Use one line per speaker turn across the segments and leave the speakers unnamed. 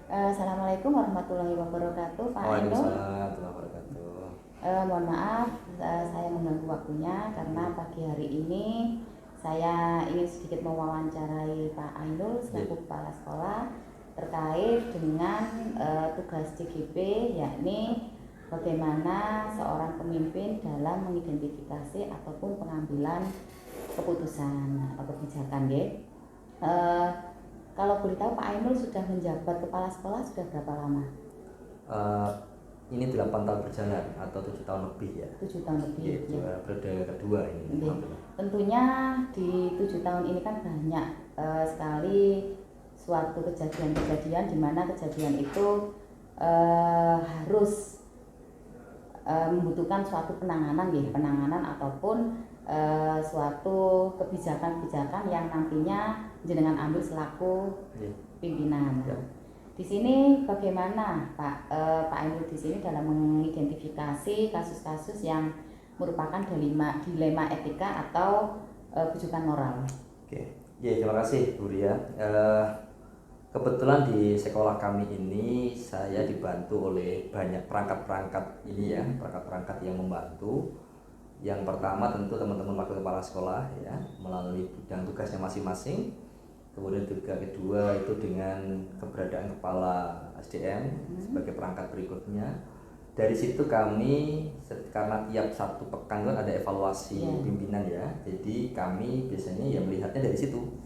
Assalamualaikum warahmatullahi wabarakatuh, Pak Ainul.
Waalaikumsalam warahmatullahi wabarakatuh.
Mohon maaf, saya mengganggu waktunya karena pagi hari ini saya ingin sedikit mewawancarai Pak Ainul selaku kepala sekolah terkait dengan tugas CGP, yakni bagaimana seorang pemimpin dalam mengidentifikasi ataupun pengambilan keputusan atau kebijakan, ya. Kalau boleh tahu Pak Ainul sudah menjabat kepala sekolah sudah berapa lama?
Eh, ini 8 tahun berjalan atau 7 tahun lebih ya.
7 tahun lebih.
Ya, periode kedua ini.
Oke. Tentunya di 7 tahun ini kan banyak sekali suatu kejadian-kejadian di mana kejadian itu harus membutuhkan suatu penanganan, ya, penanganan ataupun suatu kebijakan-kebijakan yang nantinya jenengan ambil selaku pimpinan. Di sini bagaimana Pak Ainul di sini dalam mengidentifikasi kasus-kasus yang merupakan dilema etika atau bujukan moral?
Oke, ya terima kasih Bu Ria. Kebetulan di sekolah kami ini saya dibantu oleh banyak perangkat-perangkat ini ya, perangkat-perangkat yang membantu. Yang pertama tentu teman-teman wakil kepala sekolah ya, melalui bidang tugasnya masing-masing. Kemudian juga kedua itu dengan keberadaan kepala SDM sebagai perangkat berikutnya. Dari situ kami karena tiap satu pekan kan ada evaluasi pimpinan ya. Jadi kami biasanya ya melihatnya dari situ.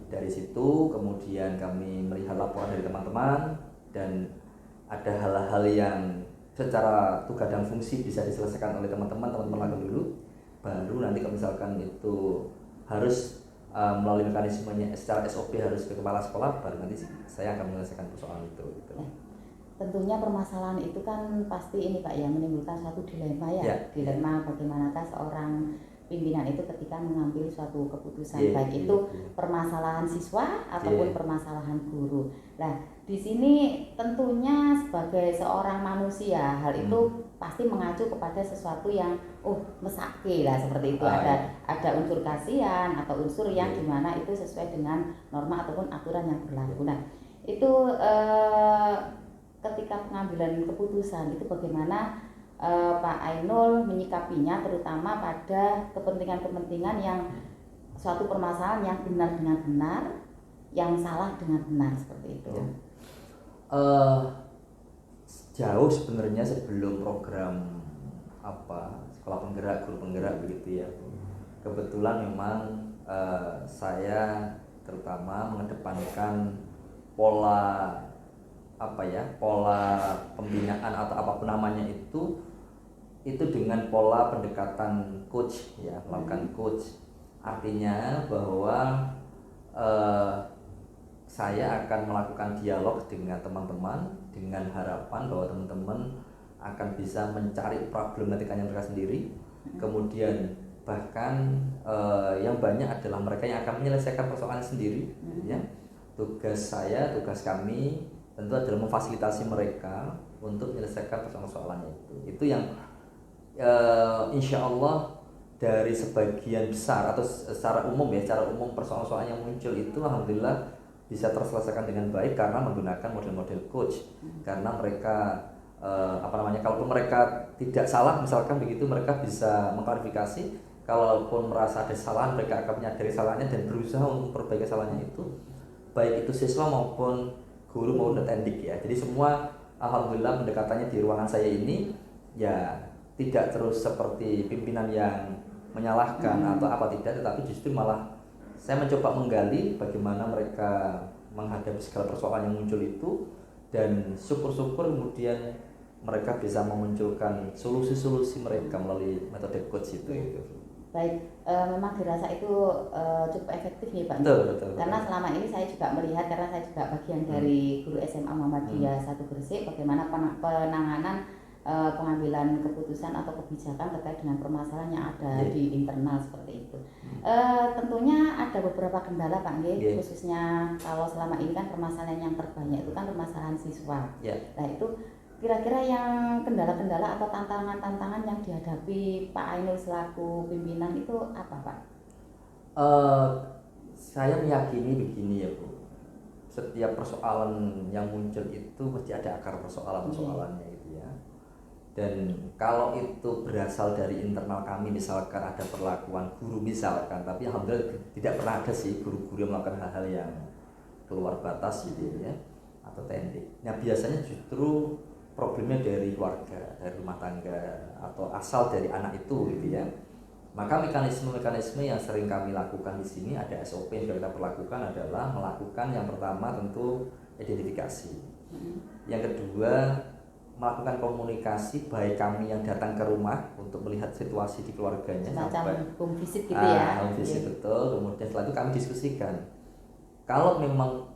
Dari situ kemudian kami melihat laporan dari teman-teman dan ada hal-hal yang secara tugas dan fungsi bisa diselesaikan oleh teman-teman lakukan dulu. Baru nanti kalau misalkan itu harus melalui mekanismenya secara SOP harus ke kepala sekolah, baru nanti saya akan menyelesaikan persoalan itu gitu.
Tentunya permasalahan itu kan pasti ini Pak ya, menimbulkan suatu dilema ya. Dilema bagaimanakah seorang pimpinan itu ketika mengambil suatu keputusan, baik itu permasalahan siswa ataupun permasalahan guru. Nah, di sini tentunya sebagai seorang manusia hal itu pasti mengacu kepada sesuatu yang mesake lah seperti itu. Ada unsur kasihan atau unsur yang dimana itu sesuai dengan norma ataupun aturan yang berlaku. Nah, itu ketika pengambilan keputusan itu bagaimana Pak Ainul menyikapinya, terutama pada kepentingan-kepentingan yang suatu permasalahan yang benar dengan benar, yang salah dengan benar seperti itu.
Jauh sebenarnya sebelum program sekolah penggerak, guru penggerak begitu ya. Kebetulan memang saya terutama mengedepankan pola pembinaan atau apapun namanya itu dengan pola pendekatan coach ya, melakukan coach. Artinya bahwa saya akan melakukan dialog dengan teman-teman dengan harapan bahwa teman-teman akan bisa mencari problematikanya mereka sendiri. Kemudian bahkan yang banyak adalah mereka yang akan menyelesaikan persoalan sendiri ya. Tugas kami tentu adalah memfasilitasi mereka untuk menyelesaikan persoalan-persoalannya itu. Itu yang insya Allah dari sebagian besar atau secara umum persoalan-persoalan yang muncul itu alhamdulillah bisa terselesaikan dengan baik karena menggunakan model-model coach. Karena mereka kalaupun mereka tidak salah misalkan begitu, mereka bisa mengklarifikasi. Kalaupun merasa ada kesalahan, mereka akan menyadari salahnya dan berusaha untuk memperbaiki kesalahannya itu, baik itu siswa maupun guru maupun tendik ya. Jadi semua alhamdulillah pendekatannya di ruangan saya ini ya tidak terus seperti pimpinan yang menyalahkan atau apa tidak, tetapi justru malah saya mencoba menggali bagaimana mereka menghadapi segala persoalan yang muncul itu, dan syukur-syukur kemudian mereka bisa memunculkan solusi-solusi mereka melalui metode coach itu.
Baik, memang dirasa itu cukup efektif ya Pak.
Betul.
Karena selama ini saya juga melihat, karena saya juga bagian dari guru SMA Muhammadiyah 1 Gresik, bagaimana penanganan pengambilan keputusan atau kebijakan terkait dengan permasalahan yang ada di internal seperti itu. Tentunya ada beberapa kendala Pak nggih, khususnya kalau selama ini kan permasalahan yang terbanyak itu kan permasalahan siswa. Nah, itu kira-kira yang kendala-kendala atau tantangan-tantangan yang dihadapi Pak Ainul selaku pimpinan itu apa Pak?
Saya meyakini begini ya Bu, setiap persoalan yang muncul itu mesti ada akar persoalannya gitu ya. Dan kalau itu berasal dari internal kami, misalkan ada perlakuan guru misalkan, tapi alhamdulillah tidak pernah ada sih guru-guru yang melakukan hal-hal yang keluar batas gitu ya, atau teknik. Nah biasanya justru problemnya dari keluarga, dari rumah tangga, atau asal dari anak itu gitu ya. Maka mekanisme-mekanisme yang sering kami lakukan di sini, ada SOP yang sudah kita perlakukan, adalah melakukan yang pertama tentu identifikasi. Yang kedua, melakukan komunikasi baik kami yang datang ke rumah untuk melihat situasi di keluarganya,
sampai home visit gitu ya.
Home visit betul. Kemudian setelah itu kami diskusikan. Kalau memang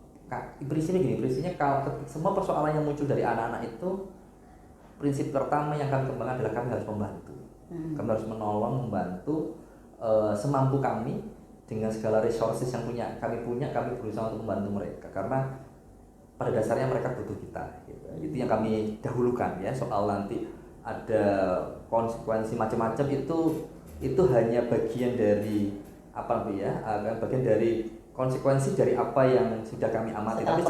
prinsipnya kalau semua persoalan yang muncul dari anak-anak itu, prinsip pertama yang kami kembangkan adalah kami harus membantu. Kami harus menolong, membantu semampu kami dengan segala resources yang kami punya, kami berusaha untuk membantu mereka karena pada dasarnya mereka butuh kita gitu. Itu yang kami dahulukan ya. Soal nanti ada konsekuensi macam-macam itu hanya bagian dari bagian dari konsekuensi dari apa yang sudah kami amati. Tapi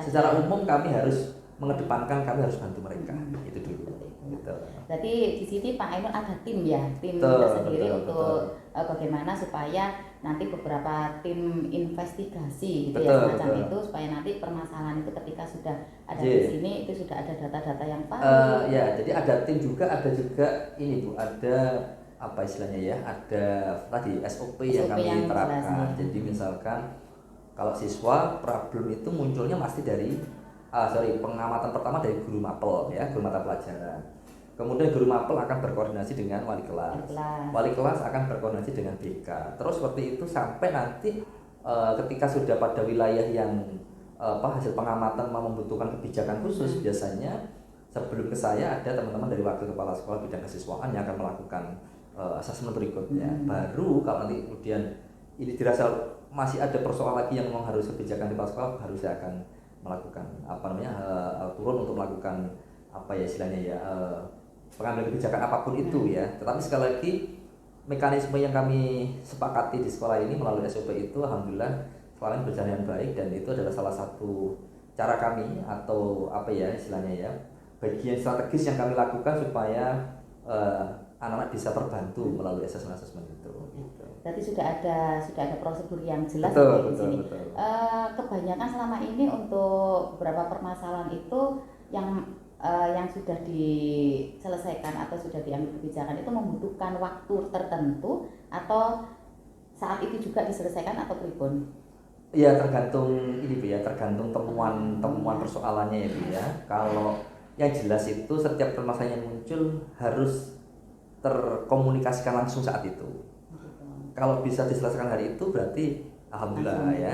secara umum kami harus mengedepankan, kami harus bantu mereka. Itu dulu. Gitu.
Berarti di sini Pak Ainul ada tim ya, tim tersendiri untuk bagaimana supaya nanti beberapa tim investigasi gitu ya semacam itu, supaya nanti permasalahan itu ketika sudah ada di sini itu sudah ada data-data yang valid.
Ya, jadi ada tim juga, ada juga ini Bu, ada apa istilahnya ya, ada tadi SOP yang kami terapkan. Jadi misalkan kalau siswa problem itu munculnya pasti dari pengamatan pertama dari guru mapel ya, guru mata pelajaran. Kemudian guru mapel akan berkoordinasi dengan wali kelas. Wali kelas akan berkoordinasi dengan BK. Terus seperti itu sampai nanti ketika sudah pada wilayah yang hasil pengamatan membutuhkan kebijakan khusus, biasanya sebelum ke saya ada teman-teman dari wakil kepala sekolah bidang kesiswaan yang akan melakukan asesmen berikutnya. Baru kalau nanti kemudian ini dirasa masih ada persoalan lagi yang memang harus kebijakan di kepala sekolah, baru saya akan melakukan turun untuk melakukan pengambilan kebijakan apapun itu ya. Tetapi sekali lagi mekanisme yang kami sepakati di sekolah ini melalui SOP itu alhamdulillah selama ini berjalan dengan baik, dan itu adalah salah satu cara kami atau bagian strategis yang kami lakukan supaya anak-anak bisa terbantu melalui asesmen itu. Gitu.
Berarti sudah ada prosedur yang jelas
di
sini. Kebanyakan selama ini untuk beberapa permasalahan itu yang sudah diselesaikan atau sudah diambil kebijakan itu membutuhkan waktu tertentu atau saat itu juga diselesaikan atau pribon?
Iya, tergantung ini Bu ya, tergantung temuan persoalannya ya Bu ya. Kalau yang jelas itu setiap permasalahan yang muncul harus terkomunikasikan langsung saat itu. Kalau bisa diselesaikan hari itu berarti alhamdulillah ya.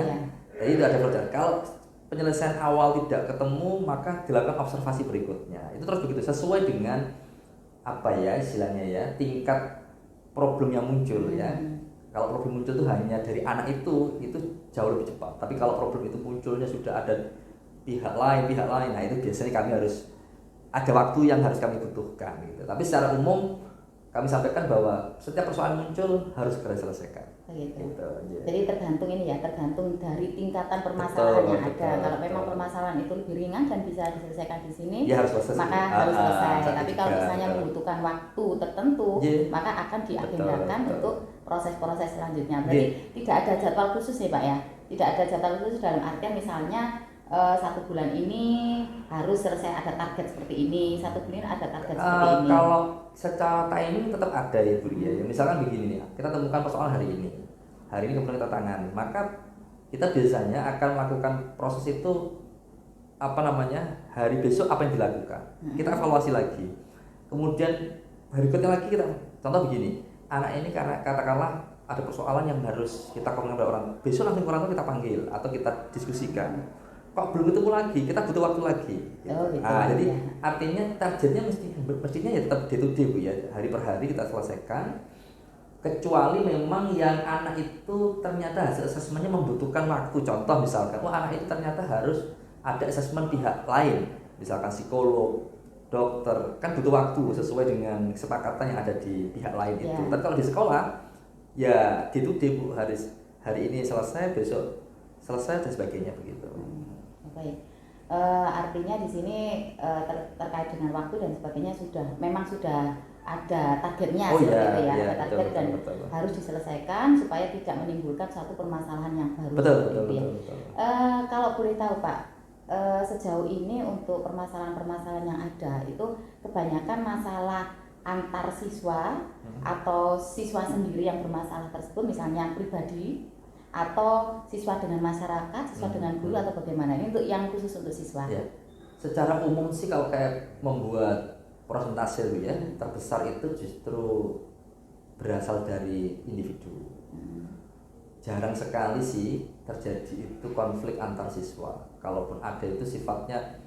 Jadi itu ada proses. Kalau penyelesaian awal tidak ketemu, maka dilakukan observasi berikutnya. Itu terus begitu sesuai dengan tingkat problem yang muncul ya. Kalau problem muncul itu hanya dari anak itu jauh lebih cepat. Tapi kalau problem itu munculnya sudah ada pihak lain, nah itu biasanya kami harus ada waktu yang harus kami butuhkan gitu. Tapi secara umum kami sampaikan bahwa setiap persoalan muncul harus segera diselesaikan.
Gitu. Jadi tergantung dari tingkatan permasalahan yang ada. Kalau memang permasalahan itu lebih ringan dan bisa diselesaikan di sini,
ya harus selesai.
Maka harus selesai. Tapi kalau misalnya membutuhkan waktu tertentu, maka akan diagendakan untuk proses-proses selanjutnya. Berarti tidak ada jadwal khusus nih Pak ya? Tidak ada jadwal khusus dalam artian misalnya 1 bulan ini harus selesai, ada target seperti ini, 1 bulan ada target seperti ini.
Kalau secara timing tetap ada ya Bu ya. Misalkan begini nih, kita temukan persoalan hari ini kemudian kita tangani, maka kita biasanya akan melakukan proses itu hari besok apa yang dilakukan, kita evaluasi lagi. Kemudian hari berikutnya lagi kita contoh begini, anak ini karena katakanlah ada persoalan yang harus kita komunikasi pada orang, besok langsung orang tua kita panggil atau kita diskusikan. Kok belum ketemu lagi, kita butuh waktu lagi gitu. Jadi artinya targetnya mestinya ya tetap day to day Bu ya, hari per hari kita selesaikan, kecuali memang yang anak itu ternyata hasil asesmennya membutuhkan waktu. Contoh misalkan anak itu ternyata harus ada asesmen pihak lain, misalkan psikolog, dokter, kan butuh waktu sesuai dengan kesepakatan yang ada di pihak lain itu. Tapi kalau di sekolah ya day to day Bu, hari ini selesai, besok selesai dan sebagainya begitu.
Baik. Artinya di sini terkait dengan waktu dan sebagainya memang sudah ada targetnya seperti itu ya, ada target dan harus diselesaikan supaya tidak menimbulkan suatu permasalahan yang baru.
Betul.
Kalau boleh tahu Pak, sejauh ini untuk permasalahan-permasalahan yang ada itu kebanyakan masalah antar siswa atau siswa sendiri yang bermasalah tersebut, misalnya pribadi atau siswa dengan masyarakat, siswa dengan guru atau bagaimana? Ini untuk yang khusus untuk siswa.
Ya. Secara umum sih kalau kayak membuat persentase ya, terbesar itu justru berasal dari individu. Jarang sekali sih terjadi itu konflik antar siswa. Kalaupun ada itu sifatnya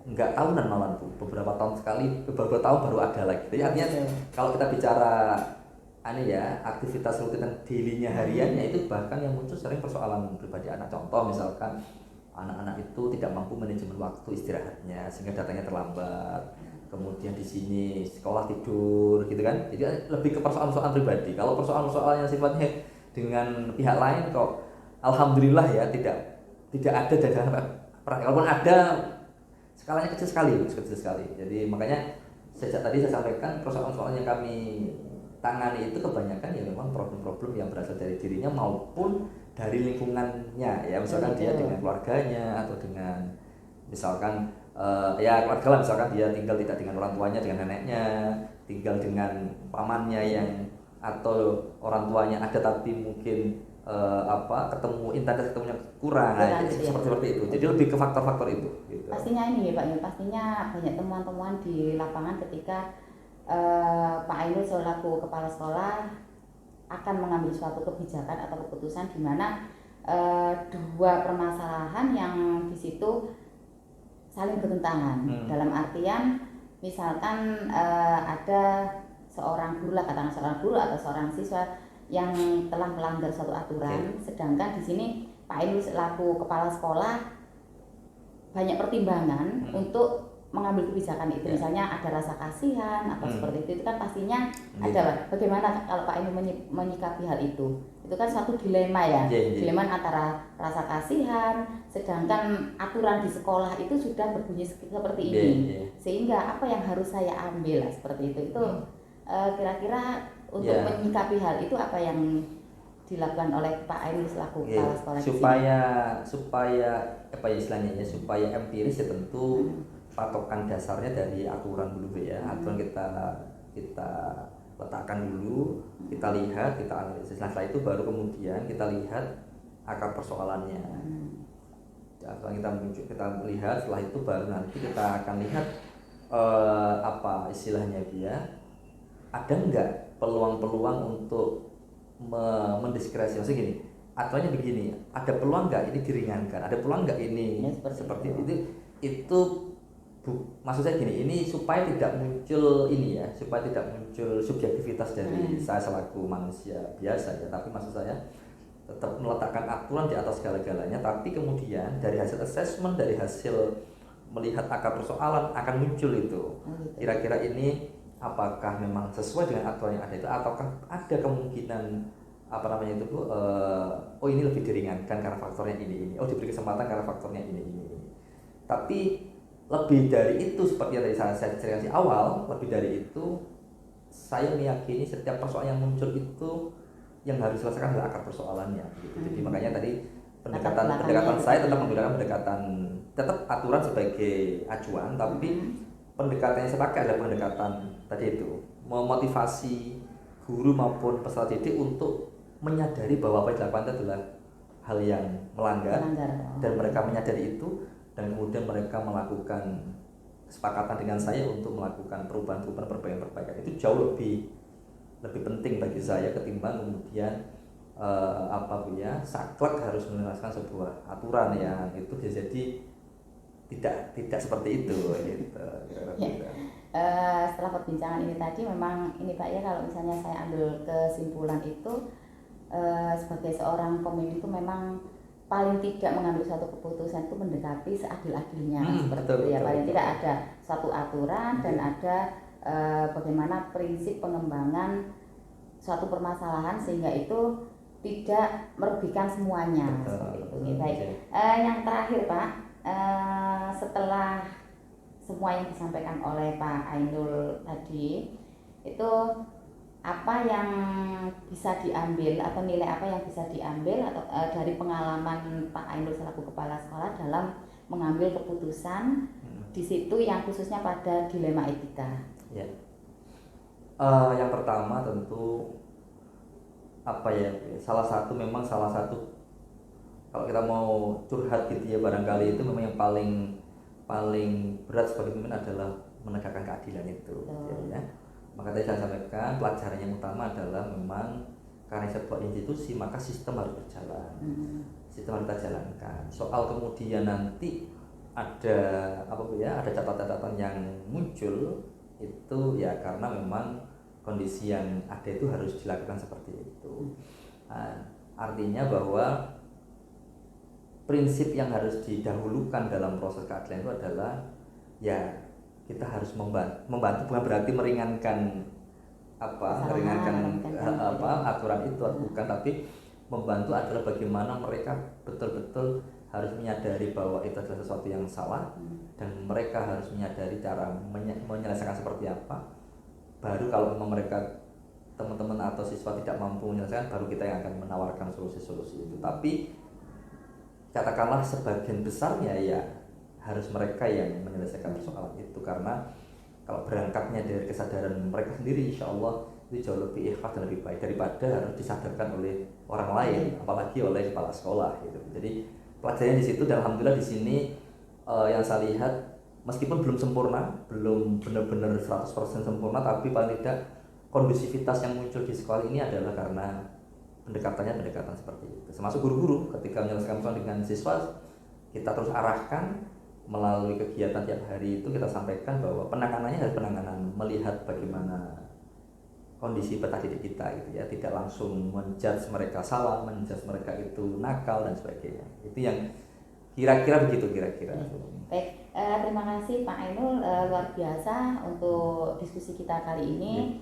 nggak tahunan malah tuh, beberapa tahun sekali, beberapa tahun baru ada lagi. Jadi artinya kalau kita bicara aktivitas rutin daily-nya hariannya itu bahkan yang muncul sering persoalan pribadi anak. Contoh misalkan anak-anak itu tidak mampu manajemen waktu istirahatnya sehingga datangnya terlambat. Kemudian di sini sekolah tidur gitu kan. Jadi lebih ke persoalan-persoalan pribadi. Kalau persoalan-persoalan yang sifatnya dengan pihak lain kok alhamdulillah ya tidak ada dagangan perang. Kalaupun ada skalanya kecil sekali. Jadi makanya sejak tadi saya sampaikan persoalan-persoalan yang kami tangani itu kebanyakan ya memang problem-problem yang berasal dari dirinya maupun dari lingkungannya ya, misalkan dia dengan keluarganya atau dengan misalkan keluarga lah, misalkan dia tinggal tidak dengan orang tuanya, dengan neneknya, tinggal dengan pamannya yang atau orang tuanya ada tapi mungkin intensitas ketemunya kurang, seperti itu. Jadi lebih ke faktor-faktor itu gitu.
Pastinya ini ya Pak, pastinya banyak temuan-temuan di lapangan ketika Pak Ainul selaku kepala sekolah akan mengambil suatu kebijakan atau keputusan di mana dua permasalahan yang di situ saling bertentangan. Dalam artian misalkan ada seorang guru atau seorang siswa yang telah melanggar suatu aturan, sedangkan di sini Pak Ainul selaku kepala sekolah banyak pertimbangan untuk mengambil kebijakan itu, misalnya ada rasa kasihan atau seperti itu kan pastinya ada. Bagaimana kalau Pak ini menyikapi hal itu? Itu kan suatu dilema ya, dilema antara rasa kasihan, sedangkan aturan di sekolah itu sudah berbunyi seperti ini, sehingga apa yang harus saya ambil seperti itu. Itu kira-kira untuk menyikapi hal itu apa yang dilakukan oleh Pak Ainul selaku kepala sekolah
supaya supaya empiris ya tentu patokan dasarnya dari aturan dulu ya. Aturan kita letakkan dulu, kita lihat, kita analisis. Nah, setelah itu baru kemudian kita lihat akar persoalannya. Setelah kita lihat, setelah itu baru nanti kita akan lihat ada enggak peluang-peluang untuk mendiskresi. Maksudnya gini, aturannya begini, ada peluang enggak ini diringankan, ada peluang enggak ini seperti itu. Maksud saya gini, ini supaya tidak muncul subjektivitas dari saya selaku manusia biasa ya, tapi maksud saya tetap meletakkan aturan di atas segala-galanya, tapi kemudian dari hasil assessment, dari hasil melihat akar persoalan akan muncul itu kira-kira ini apakah memang sesuai dengan aturan yang ada itu, ataukah ada kemungkinan ini lebih diringankan karena faktornya ini, diberi kesempatan karena faktornya ini. Tapi lebih dari itu, seperti yang tadi saya ceritakan di awal, lebih dari itu saya meyakini setiap persoalan yang muncul itu yang harus diselesaikan adalah akar persoalannya gitu. Jadi makanya tadi pendekatan saya tetap menggunakan tetap aturan sebagai acuan, tapi pendekatan yang saya pakai adalah pendekatan tadi itu memotivasi guru maupun peserta didik untuk menyadari bahwa apa yang dilakukan itu adalah hal yang melanggar. Dan mereka menyadari itu, dan kemudian mereka melakukan kesepakatan dengan saya untuk melakukan perbaikan. Itu jauh lebih penting bagi saya ketimbang kemudian saklek harus menerapkan sebuah aturan yang itu jadi tidak seperti itu gitu.
Setelah perbincangan ini tadi memang ini Pak ya, kalau misalnya saya ambil kesimpulan itu sebagai seorang pemimpin itu memang paling tidak mengambil suatu keputusan itu mendekati seadil-adilnya seperti itu ya. Paling tidak ada satu aturan dan ada bagaimana prinsip pengembangan suatu permasalahan sehingga itu tidak merugikan semuanya.
Betul.
Seperti itu. Oke, baik.
Oke.
Yang terakhir Pak, setelah semua yang disampaikan oleh Pak Ainul tadi, itu apa yang bisa diambil atau nilai apa yang bisa diambil atau dari pengalaman Pak Ainul selaku kepala sekolah dalam mengambil keputusan di situ yang khususnya pada dilema etika?
Ya. Yang pertama tentu apa ya, salah satu kalau kita mau curhat gitu ya, barangkali itu memang yang paling berat sebagai pemimpin adalah menegakkan keadilan itu. Ya. Maka tadi saya sampaikan pelajaran yang utama adalah memang karena sebuah institusi maka sistem harus berjalan, sistem harus kita jalankan. Soal kemudian nanti ada catatan-catatan yang muncul itu ya karena memang kondisi yang ada itu harus dilakukan seperti itu. Nah, artinya bahwa prinsip yang harus didahulukan dalam proses keadilan itu adalah ya kita harus membantu bukan berarti meringankan aturan itu, bukan, tapi membantu adalah bagaimana mereka betul-betul harus menyadari bahwa itu adalah sesuatu yang salah dan mereka harus menyadari cara menyelesaikan seperti apa. Baru kalau memang mereka teman-teman atau siswa tidak mampu menyelesaikan, baru kita yang akan menawarkan solusi-solusi itu. Tapi katakanlah sebagian besarnya ya harus mereka yang menyelesaikan persoalan itu, karena kalau berangkatnya dari kesadaran mereka sendiri, insya Allah itu jauh lebih ikhlas dan lebih baik daripada harus disadarkan oleh orang lain, apalagi oleh kepala sekolah gitu. Jadi pelajarannya di situ, dan alhamdulillah di sini yang saya lihat meskipun belum sempurna, belum benar-benar 100% sempurna, tapi paling tidak kondusivitas yang muncul di sekolah ini adalah karena pendekatan seperti itu. Termasuk guru-guru ketika menyelesaikan persoalan dengan siswa, kita terus arahkan melalui kegiatan tiap hari itu, kita sampaikan bahwa penanganannya adalah penanganan melihat bagaimana kondisi peserta didik kita gitu ya, tidak langsung menjudge mereka salah, menjudge mereka itu nakal dan sebagainya. Itu yang kira-kira begitu kira-kira.
Baik, terima kasih Pak Ainul, luar biasa untuk diskusi kita kali ini.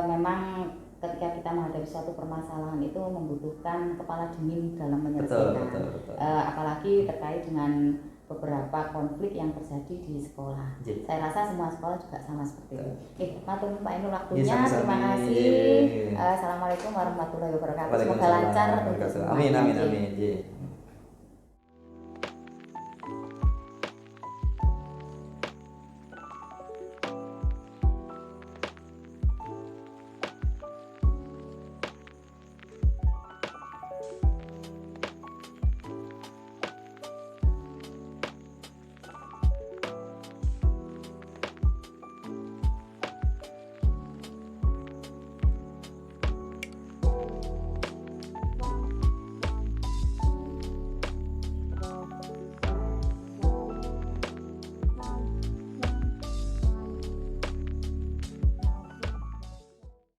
Memang ketika kita menghadapi suatu permasalahan itu membutuhkan kepala dingin dalam menyelesaikan,
betul.
Apalagi terkait dengan beberapa konflik yang terjadi di sekolah. Saya rasa semua sekolah juga sama seperti itu. Oke, matur Pak Ainul waktunya. Terima kasih. Assalamualaikum warahmatullahi wabarakatuh. Semoga lancar untuk semua.
Amin.